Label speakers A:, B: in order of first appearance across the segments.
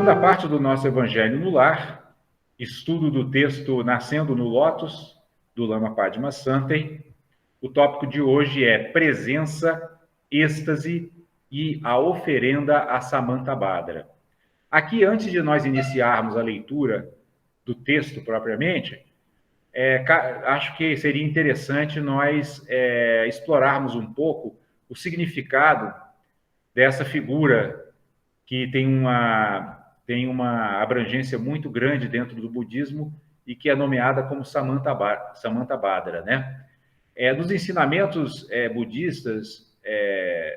A: Segunda parte do nosso Evangelho no Lar, estudo do texto Nascendo no Lótus, do Lama Padma Santen. O tópico de hoje é presença, êxtase e a oferenda a Samantabhadra. Aqui, antes de nós iniciarmos a leitura do texto propriamente, acho que seria interessante nós explorarmos um pouco o significado dessa figura que tem uma abrangência muito grande dentro do budismo e que é nomeada como Samantabhadra, né? Nos ensinamentos budistas,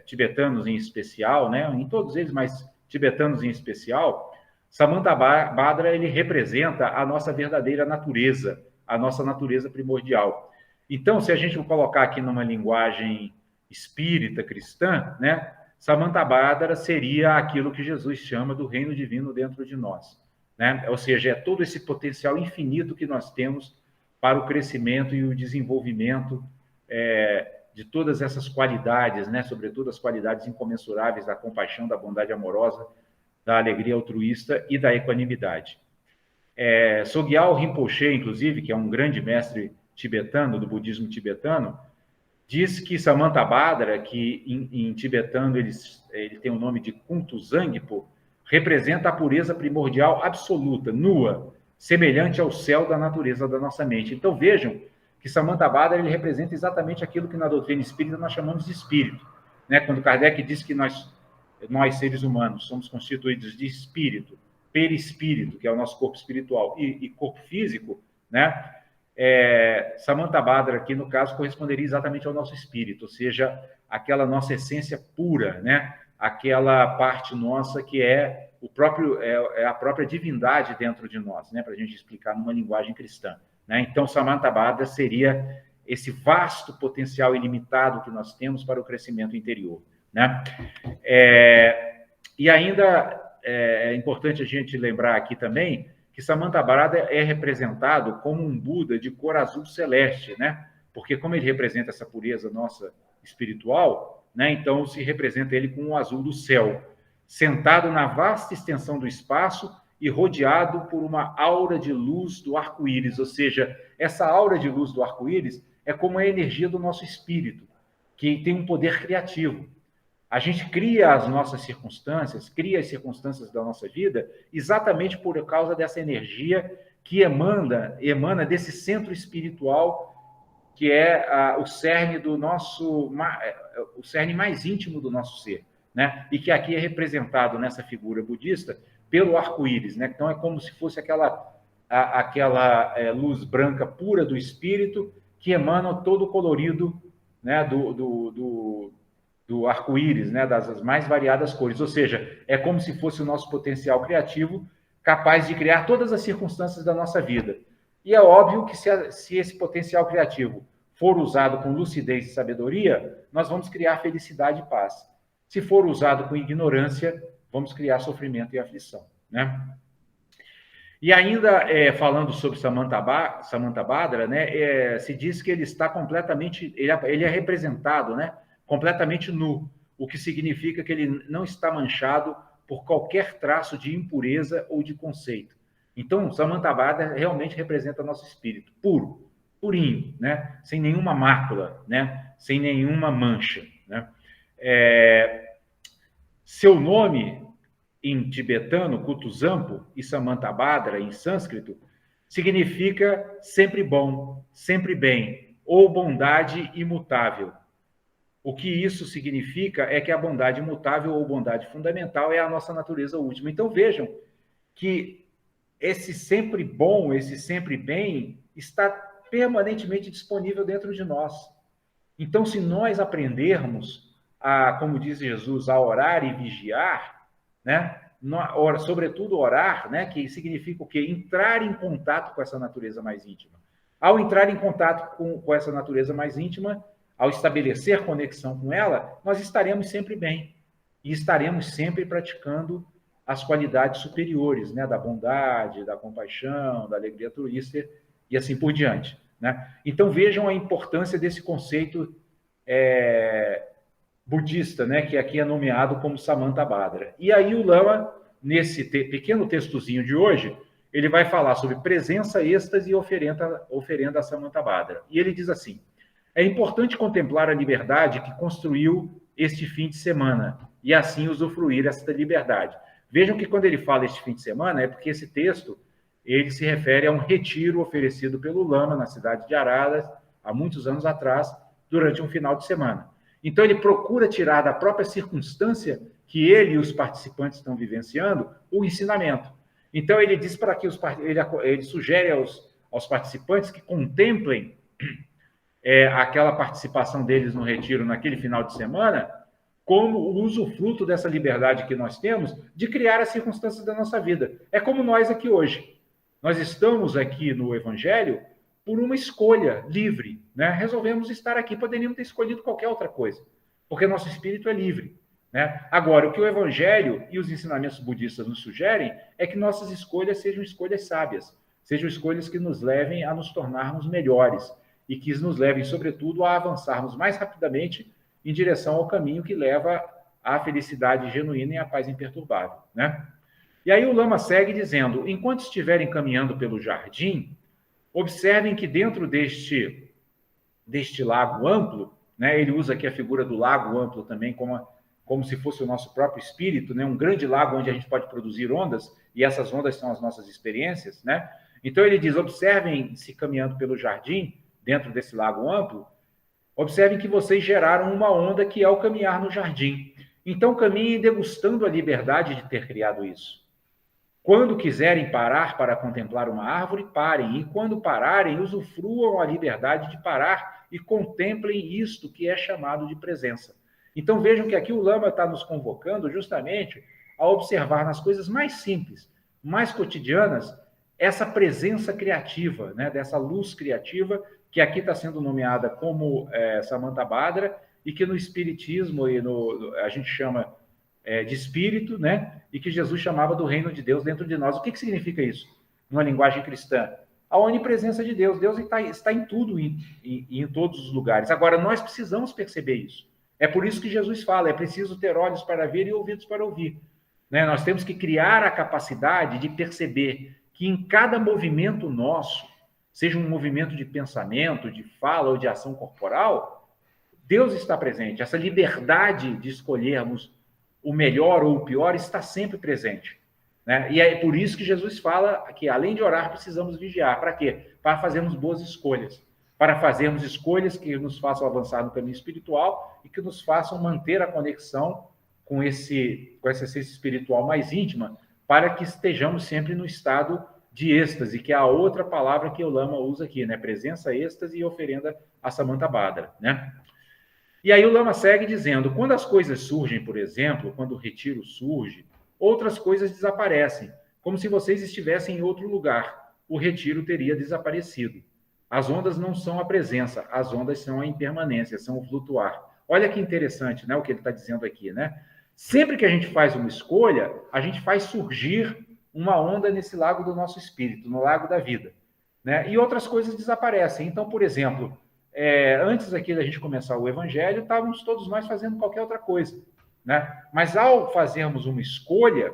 A: tibetanos em especial, né? Em todos eles, mas tibetanos em especial, Samantabhadra ele representa a nossa verdadeira natureza, a nossa natureza primordial. Então, se a gente colocar aqui numa linguagem espírita cristã, né? Samantabhadra seria aquilo que Jesus chama do reino divino dentro de nós, né? Ou seja, é todo esse potencial infinito que nós temos para o crescimento e o desenvolvimento de todas essas qualidades, né? Sobretudo as qualidades incomensuráveis da compaixão, da bondade amorosa, da alegria altruísta e da equanimidade. Sogyal Rinpoche, inclusive, que é um grande mestre tibetano, do budismo tibetano, diz que Samantabhadra, que em tibetano ele tem o nome de Kuntu Zangpo, representa a pureza primordial absoluta, nua, semelhante ao céu da natureza da nossa mente. Então vejam que Samantabhadra ele representa exatamente aquilo que na doutrina espírita nós chamamos de espírito, né? Quando Kardec diz que nós seres humanos somos constituídos de espírito, perispírito, que é o nosso corpo espiritual, e corpo físico, né? Samantabhadra aqui, no caso, corresponderia exatamente ao nosso espírito, ou seja, aquela nossa essência pura, né? Aquela parte nossa que é a própria divindade dentro de nós, né? Para a gente explicar numa linguagem cristã, né? Então, Samantabhadra seria esse vasto potencial ilimitado que nós temos para o crescimento interior, né? E ainda é importante a gente lembrar aqui também que Samantabhadra é representado como um Buda de cor azul celeste, né? Porque como ele representa essa pureza nossa espiritual, né? Então se representa ele com o azul do céu, sentado na vasta extensão do espaço e rodeado por uma aura de luz do arco-íris, ou seja, essa aura de luz do arco-íris é como a energia do nosso espírito, que tem um poder criativo. A gente cria as nossas circunstâncias, cria as circunstâncias da nossa vida exatamente por causa dessa energia que emana desse centro espiritual que é o cerne do o cerne mais íntimo do nosso ser, né? E que aqui é representado nessa figura budista pelo arco-íris, né? Então é como se fosse aquela luz branca pura do espírito que emana todo o colorido, né? do arco-íris, né, das mais variadas cores, ou seja, é como se fosse o nosso potencial criativo capaz de criar todas as circunstâncias da nossa vida. E é óbvio que se esse potencial criativo for usado com lucidez e sabedoria, nós vamos criar felicidade e paz. Se for usado com ignorância, vamos criar sofrimento e aflição, né? E ainda falando sobre Samantabhadra, né, se diz que ele está completamente, ele é representado, né, completamente nu, o que significa que ele não está manchado por qualquer traço de impureza ou de conceito. Então, Samantabhadra realmente representa nosso espírito, puro, purinho, né? Sem nenhuma mácula, né? Sem nenhuma mancha, né? Seu nome em tibetano, Kutuzampo, e Samantabhadra em sânscrito, significa sempre bom, sempre bem, ou bondade imutável. O que isso significa é que a bondade imutável ou bondade fundamental é a nossa natureza última. Então vejam que esse sempre bom, esse sempre bem, está permanentemente disponível dentro de nós. Então, se nós aprendermos como diz Jesus, a orar e vigiar, né? Sobretudo orar, né? Que significa o quê? Entrar em contato com essa natureza mais íntima. Ao entrar em contato com essa natureza mais íntima, ao estabelecer conexão com ela, nós estaremos sempre bem e estaremos sempre praticando as qualidades superiores, né? Da bondade, da compaixão, da alegria altruísta e assim por diante, né? Então vejam a importância desse conceito budista, né? Que aqui é nomeado como Samantabhadra. E aí o Lama nesse pequeno textozinho de hoje, ele vai falar sobre presença, êxtase e oferenda a Samantabhadra. E ele diz assim: é importante contemplar a liberdade que construiu este fim de semana e assim usufruir esta liberdade. Vejam que quando ele fala este fim de semana, é porque esse texto ele se refere a um retiro oferecido pelo Lama na cidade de Araras, há muitos anos atrás, durante um final de semana. Então, ele procura tirar da própria circunstância que ele e os participantes estão vivenciando o ensinamento. Então, ele diz para que ele sugere aos participantes que contemplem aquela participação deles no retiro naquele final de semana como o usufruto dessa liberdade que nós temos de criar as circunstâncias da nossa vida. É como nós aqui hoje. Nós estamos aqui no Evangelho por uma escolha livre, né? Resolvemos estar aqui, poderíamos ter escolhido qualquer outra coisa, porque nosso espírito é livre, né? Agora, o que o Evangelho e os ensinamentos budistas nos sugerem é que nossas escolhas sejam escolhas sábias, sejam escolhas que nos levem a nos tornarmos melhores e que nos levem, sobretudo, a avançarmos mais rapidamente em direção ao caminho que leva à felicidade genuína e à paz imperturbável, né? E aí o Lama segue dizendo: enquanto estiverem caminhando pelo jardim, observem que dentro deste lago amplo, né, ele usa aqui a figura do lago amplo também como se fosse o nosso próprio espírito, né, um grande lago onde a gente pode produzir ondas, e essas ondas são as nossas experiências, né? Então ele diz: observem-se caminhando pelo jardim, dentro desse lago amplo, observem que vocês geraram uma onda que é o caminhar no jardim. Então caminhem degustando a liberdade de ter criado isso. Quando quiserem parar para contemplar uma árvore, parem. E quando pararem, usufruam a liberdade de parar e contemplem isto que é chamado de presença. Então vejam que aqui o Lama está nos convocando justamente a observar nas coisas mais simples, mais cotidianas, essa presença criativa, né, dessa luz criativa que aqui está sendo nomeada como Samantabhadra e que no Espiritismo e a gente chama de espírito, né? E que Jesus chamava do reino de Deus dentro de nós. O que significa isso? Numa linguagem cristã, a onipresença de Deus. Deus está em tudo e em todos os lugares. Agora, nós precisamos perceber isso. É por isso que Jesus fala: é preciso ter olhos para ver e ouvidos para ouvir. Né? Nós temos que criar a capacidade de perceber que em cada movimento nosso, seja um movimento de pensamento, de fala ou de ação corporal, Deus está presente. Essa liberdade de escolhermos o melhor ou o pior está sempre presente, né? E é por isso que Jesus fala que, além de orar, precisamos vigiar. Para quê? Para fazermos boas escolhas, para fazermos escolhas que nos façam avançar no caminho espiritual e que nos façam manter a conexão com essa essência espiritual mais íntima, para que estejamos sempre no estado de êxtase, que é a outra palavra que o Lama usa aqui, né? Presença, êxtase e oferenda a Samantabhadra, né? E aí o Lama segue dizendo: quando as coisas surgem, por exemplo, quando o retiro surge, outras coisas desaparecem, como se vocês estivessem em outro lugar. O retiro teria desaparecido. As ondas não são a presença, as ondas são a impermanência, são o flutuar. Olha que interessante, né, o que ele está dizendo aqui, né? Sempre que a gente faz uma escolha, a gente faz surgir uma onda nesse lago do nosso espírito, no lago da vida, né? E outras coisas desaparecem. Então, por exemplo, antes aqui da gente começar o Evangelho, estávamos todos nós fazendo qualquer outra coisa, né? Mas ao fazermos uma escolha,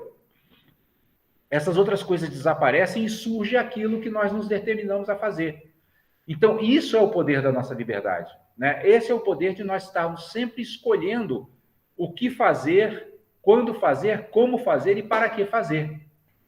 A: essas outras coisas desaparecem e surge aquilo que nós nos determinamos a fazer. Então, isso é o poder da nossa liberdade, né? Esse é o poder de nós estarmos sempre escolhendo o que fazer, quando fazer, como fazer e para que fazer,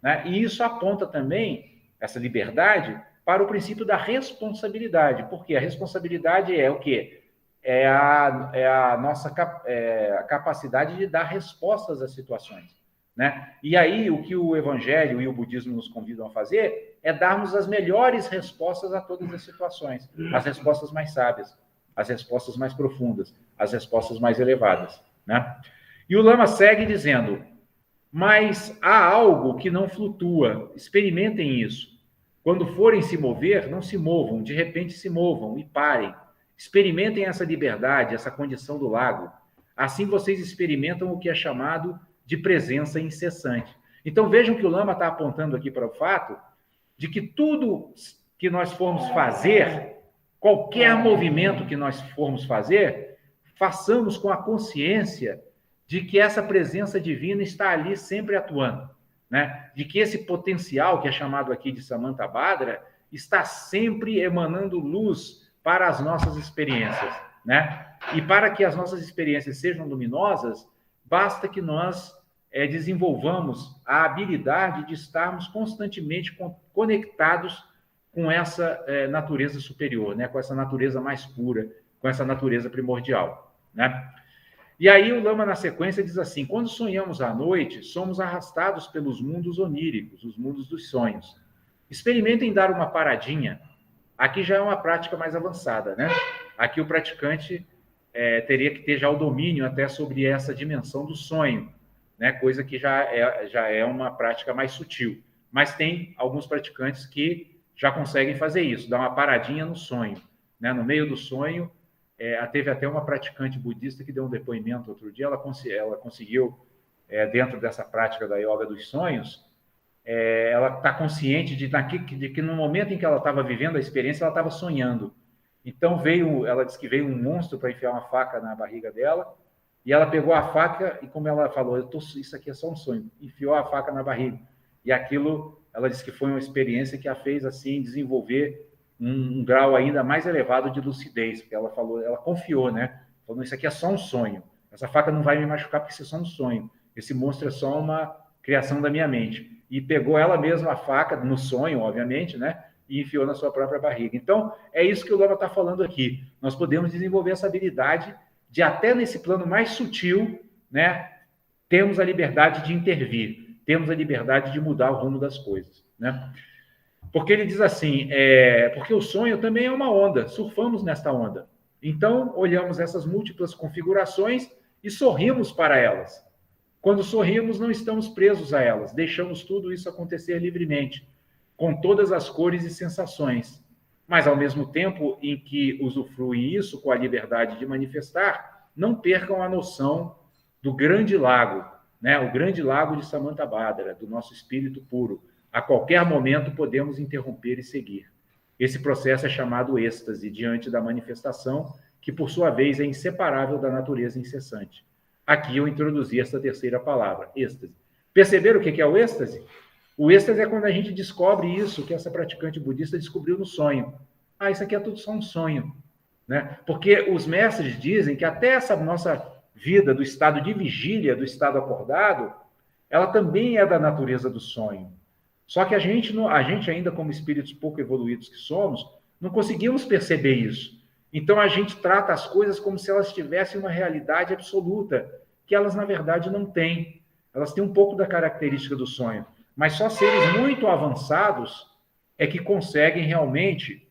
A: né? E isso aponta também, essa liberdade, para o princípio da responsabilidade, porque a responsabilidade é o quê? É a nossa a capacidade de dar respostas às situações, né? E aí, o que o Evangelho e o budismo nos convidam a fazer é darmos as melhores respostas a todas as situações, as respostas mais sábias, as respostas mais profundas, as respostas mais elevadas, né? E o Lama segue dizendo: mas há algo que não flutua, experimentem isso. Quando forem se mover, não se movam, de repente se movam e parem. Experimentem essa liberdade, essa condição do lago. Assim vocês experimentam o que é chamado de presença incessante. Então vejam que o Lama está apontando aqui para o fato de que tudo que nós formos fazer, qualquer movimento que nós formos fazer, façamos com a consciência de que essa presença divina está ali sempre atuando. né? De que esse potencial, que é chamado aqui de Samantabhadra, está sempre emanando luz para as nossas experiências, né? E para que as nossas experiências sejam luminosas, basta que nós desenvolvamos a habilidade de estarmos constantemente conectados com essa natureza superior, né? Com essa natureza mais pura, com essa natureza primordial, né? E aí o Lama, na sequência, diz assim: quando sonhamos à noite, somos arrastados pelos mundos oníricos, os mundos dos sonhos. Experimentem dar uma paradinha. Aqui já é uma prática mais avançada, né? Aqui o praticante teria que ter já o domínio até sobre essa dimensão do sonho, né? Coisa que já é uma prática mais sutil. Mas tem alguns praticantes que já conseguem fazer isso, dar uma paradinha no sonho, né? No meio do sonho, teve até uma praticante budista que deu um depoimento outro dia, ela conseguiu, dentro dessa prática da yoga dos sonhos, ela está consciente de que no momento em que ela estava vivendo a experiência, ela estava sonhando. Então ela disse que veio um monstro para enfiar uma faca na barriga dela, e ela pegou a faca e, como ela falou, isso aqui é só um sonho, enfiou a faca na barriga. E aquilo, ela disse que foi uma experiência que a fez assim desenvolver um grau ainda mais elevado de lucidez, porque ela falou, ela confiou, né? Falou, isso aqui é só um sonho. Essa faca não vai me machucar porque isso é só um sonho. Esse monstro é só uma criação da minha mente. E pegou ela mesma a faca, no sonho, obviamente, né? E enfiou na sua própria barriga. Então, é isso que o Lama está falando aqui. Nós podemos desenvolver essa habilidade de, até nesse plano mais sutil, né? Temos a liberdade de intervir, temos a liberdade de mudar o rumo das coisas, né? Porque ele diz assim, porque o sonho também é uma onda, surfamos nesta onda. Então, olhamos essas múltiplas configurações e sorrimos para elas. Quando sorrimos, não estamos presos a elas, deixamos tudo isso acontecer livremente, com todas as cores e sensações. Mas, ao mesmo tempo em que usufruem isso com a liberdade de manifestar, não percam a noção do grande lago, né? O grande lago de Samantabhadra, do nosso espírito puro. A qualquer momento podemos interromper e seguir. Esse processo é chamado êxtase, diante da manifestação, que, por sua vez, é inseparável da natureza incessante. Aqui eu introduzi essa terceira palavra, êxtase. Perceberam o que é o êxtase? O êxtase é quando a gente descobre isso que essa praticante budista descobriu no sonho. Ah, isso aqui é tudo só um sonho, né? Porque os mestres dizem que até essa nossa vida do estado de vigília, do estado acordado, ela também é da natureza do sonho. Só que a gente ainda, como espíritos pouco evoluídos que somos, não conseguimos perceber isso. Então, a gente trata as coisas como se elas tivessem uma realidade absoluta, que elas, na verdade, não têm. Elas têm um pouco da característica do sonho. Mas só seres muito avançados é que conseguem realmente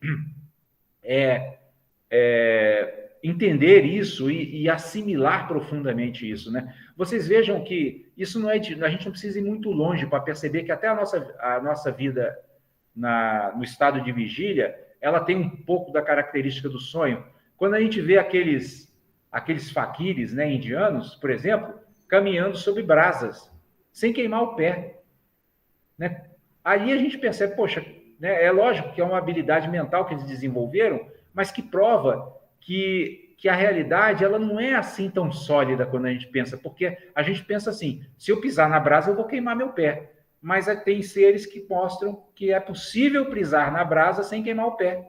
A: entender isso e assimilar profundamente isso, né? Vocês vejam que isso não a gente não precisa ir muito longe para perceber que até a nossa vida no estado de vigília, ela tem um pouco da característica do sonho. Quando a gente vê aqueles faquires, né, indianos, por exemplo, caminhando sobre brasas, sem queimar o pé, né? Aí a gente percebe, poxa, né, é lógico que é uma habilidade mental que eles desenvolveram, mas que prova que a realidade ela não é assim tão sólida quando a gente pensa, porque a gente pensa assim, se eu pisar na brasa, eu vou queimar meu pé. Mas tem seres que mostram que é possível pisar na brasa sem queimar o pé.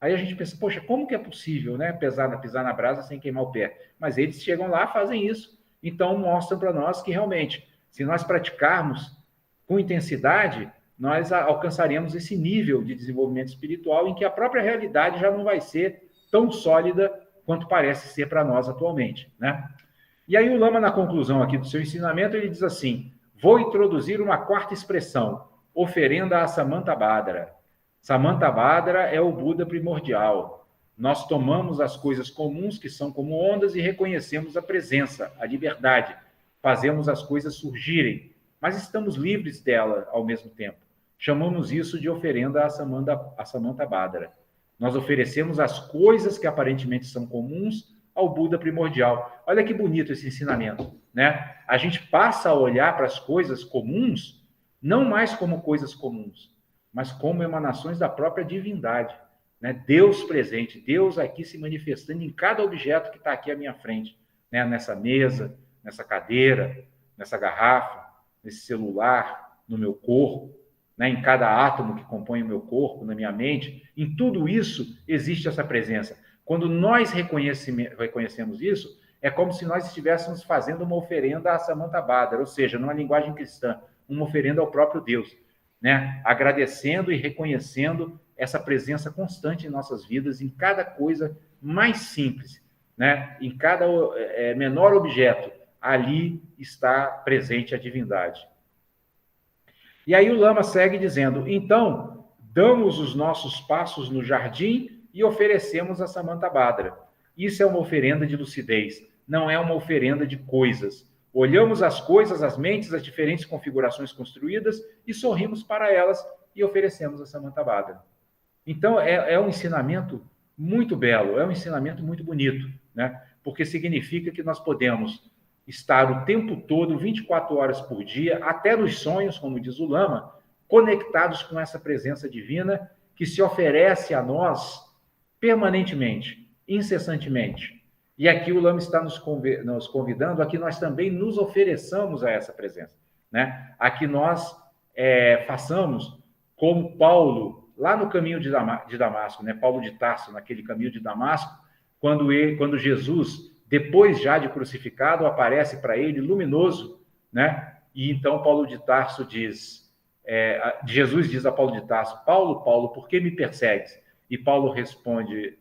A: Aí a gente pensa, poxa, como que é possível, né, pisar na brasa sem queimar o pé? Mas eles chegam lá, fazem isso. Então, mostram para nós que realmente, se nós praticarmos com intensidade, nós alcançaremos esse nível de desenvolvimento espiritual em que a própria realidade já não vai ser tão sólida quanto parece ser para nós atualmente, né? E aí o Lama, na conclusão aqui do seu ensinamento, ele diz assim, vou introduzir uma quarta expressão, oferenda a Samantabhadra. Samantabhadra é o Buda primordial. Nós tomamos as coisas comuns, que são como ondas, e reconhecemos a presença, a liberdade. Fazemos as coisas surgirem, mas estamos livres dela ao mesmo tempo. Chamamos isso de oferenda a Samantabhadra. Nós oferecemos as coisas que aparentemente são comuns ao Buda primordial. Olha que bonito esse ensinamento, né? A gente passa a olhar para as coisas comuns, não mais como coisas comuns, mas como emanações da própria divindade, né? Deus presente, Deus aqui se manifestando em cada objeto que está aqui à minha frente, né? Nessa mesa, nessa cadeira, nessa garrafa, nesse celular, no meu corpo, né, em cada átomo que compõe o meu corpo, na minha mente, em tudo isso existe essa presença. Quando nós reconhecemos isso, é como se nós estivéssemos fazendo uma oferenda a Samantabhadra, ou seja, numa linguagem cristã, uma oferenda ao próprio Deus, né? Agradecendo e reconhecendo essa presença constante em nossas vidas, em cada coisa mais simples, né? Em cada menor objeto, ali está presente a divindade. E aí o Lama segue dizendo, então, damos os nossos passos no jardim e oferecemos a Samantabhadra. Isso é uma oferenda de lucidez, não é uma oferenda de coisas. Olhamos as coisas, as mentes, as diferentes configurações construídas e sorrimos para elas e oferecemos a Samantabhadra. Então, é um ensinamento muito belo, é um ensinamento muito bonito, né? Porque significa que nós podemos estar o tempo todo, 24 horas por dia, até nos sonhos, como diz o Lama, conectados com essa presença divina que se oferece a nós permanentemente, incessantemente. E aqui o Lama está nos convidando a que nós também nos ofereçamos a essa presença, né? A que nós façamos como Paulo, lá no caminho de Damasco, né? Paulo de Tarso, naquele caminho de Damasco, quando Jesus, depois já de crucificado, aparece para ele luminoso, né? E então Paulo de Tarso diz, Jesus diz a Paulo de Tarso, Paulo, Paulo, por que me persegues? E Paulo responde,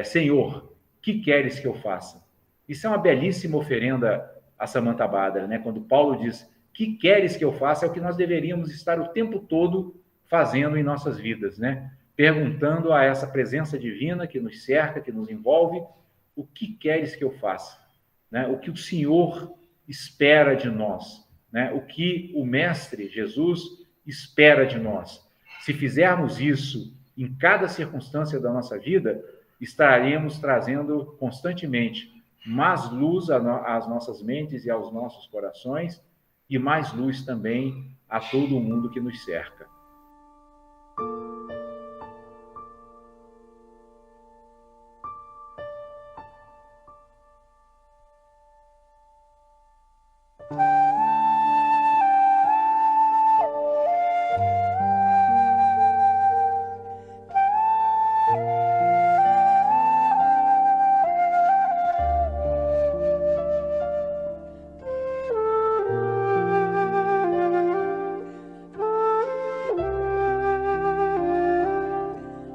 A: Senhor, que queres que eu faça? Isso é uma belíssima oferenda a Samantabhadra, né? Quando Paulo diz, que queres que eu faça? É o que nós deveríamos estar o tempo todo fazendo em nossas vidas, né? Perguntando a essa presença divina que nos cerca, que nos envolve, o que queres que eu faça? Né? O que o Senhor espera de nós? Né? O que o Mestre Jesus espera de nós? Se fizermos isso em cada circunstância da nossa vida, estaremos trazendo constantemente mais luz às nossas mentes e aos nossos corações e mais luz também a todo o mundo que nos cerca.